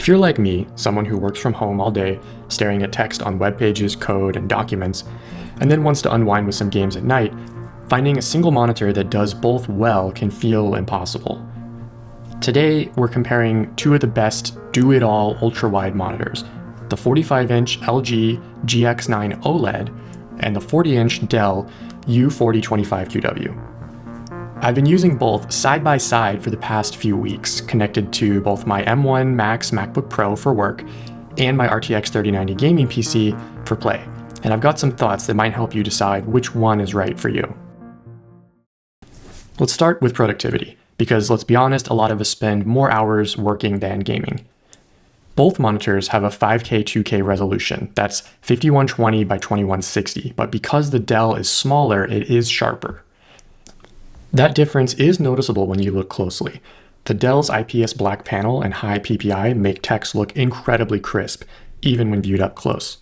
If you're like me, someone who works from home all day, staring at text on web pages, code, and documents, and then wants to unwind with some games at night, finding a single monitor that does both well can feel impossible. Today, we're comparing two of the best do-it-all ultra-wide monitors, the 45-inch LG GX9 OLED and the 40-inch Dell U4025QW. I've been using both side by side for the past few weeks, connected to both my M1 Max MacBook Pro for work and my RTX 3090 gaming PC for play, and I've got some thoughts that might help you decide which one is right for you. Let's start with productivity, because let's be honest, a lot of us spend more hours working than gaming. Both monitors have a 5K 2K resolution, that's 5120 by 2160, but because the Dell is smaller, it is sharper. That difference is noticeable when you look closely. The Dell's IPS black panel and high PPI make text look incredibly crisp, even when viewed up close.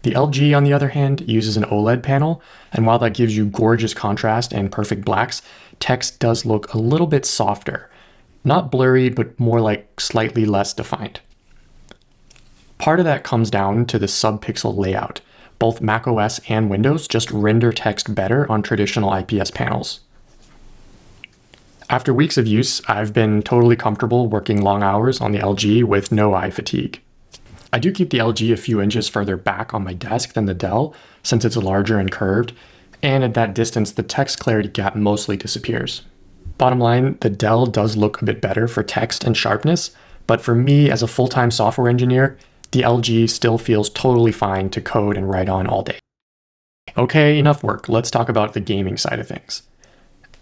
The LG, on the other hand, uses an OLED panel, and while that gives you gorgeous contrast and perfect blacks, text does look a little bit softer. Not blurry, but more like slightly less defined. Part of that comes down to the sub-pixel layout. Both macOS and Windows just render text better on traditional IPS panels. After weeks of use, I've been totally comfortable working long hours on the LG with no eye fatigue. I do keep the LG a few inches further back on my desk than the Dell, since it's larger and curved, and at that distance the text clarity gap mostly disappears. Bottom line, the Dell does look a bit better for text and sharpness, but for me as a full-time software engineer, the LG still feels totally fine to code and write on all day. Okay, enough work. Let's talk about the gaming side of things.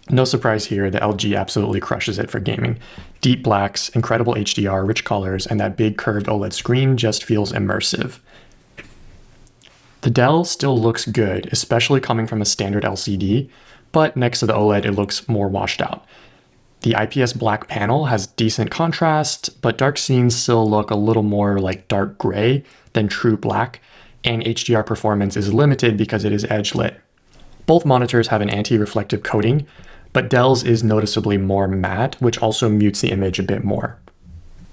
No surprise here, the LG absolutely crushes it for gaming. Deep blacks, incredible HDR, rich colors, and that big curved OLED screen just feels immersive. The Dell still looks good, especially coming from a standard LCD, but next to the OLED it looks more washed out. The IPS black panel has decent contrast, but dark scenes still look a little more like dark gray than true black, and HDR performance is limited because it is edge lit. Both monitors have an anti-reflective coating, but Dell's is noticeably more matte, which also mutes the image a bit more.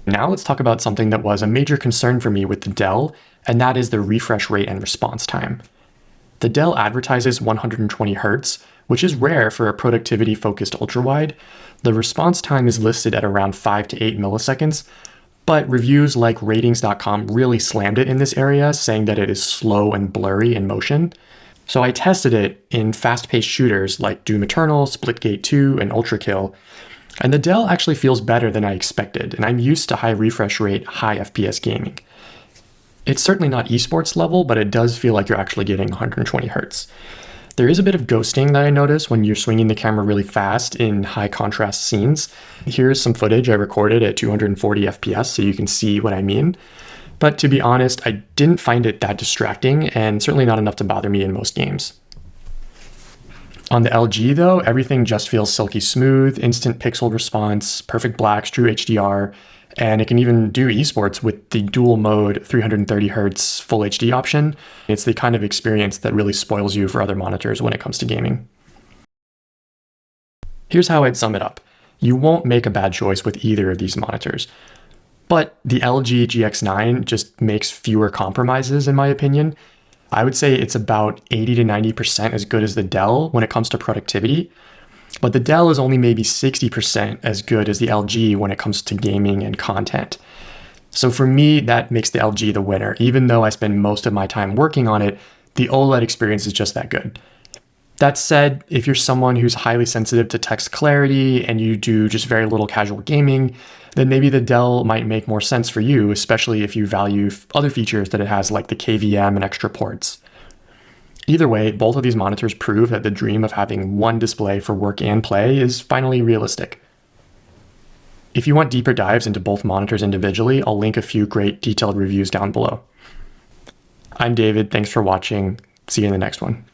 Now let's talk about something that was a major concern for me with the Dell, and that is the refresh rate and response time. The Dell advertises 120 Hz, which is rare for a productivity-focused ultrawide. The response time is listed at around 5 to 8 milliseconds, but reviews like ratings.com really slammed it in this area, saying that it is slow and blurry in motion. So I tested it in fast-paced shooters like Doom Eternal, Splitgate 2, and Ultrakill, and the Dell actually feels better than I expected, and I'm used to high refresh rate, high FPS gaming. It's certainly not esports level, but it does feel like you're actually getting 120 Hz. There is a bit of ghosting that I notice when you're swinging the camera really fast in high contrast scenes. Here's some footage I recorded at 240 FPS so you can see what I mean. But to be honest, I didn't find it that distracting and certainly not enough to bother me in most games. On the LG though, everything just feels silky smooth, instant pixel response, perfect blacks, true HDR, and it can even do esports with the dual mode 330 Hz full HD option. It's the kind of experience that really spoils you for other monitors when it comes to gaming. Here's how I'd sum it up. You won't make a bad choice with either of these monitors, but the LG GX9 just makes fewer compromises in my opinion. I would say it's about 80 to 90% as good as the Dell when it comes to productivity. But the Dell is only maybe 60% as good as the LG when it comes to gaming and content. So for me, that makes the LG the winner. Even though I spend most of my time working on it, the OLED experience is just that good. That said, if you're someone who's highly sensitive to text clarity and you do just very little casual gaming, then maybe the Dell might make more sense for you, especially if you value other features that it has like the KVM and extra ports. Either way, both of these monitors prove that the dream of having one display for work and play is finally realistic. If you want deeper dives into both monitors individually, I'll link a few great detailed reviews down below. I'm David, thanks for watching. See you in the next one.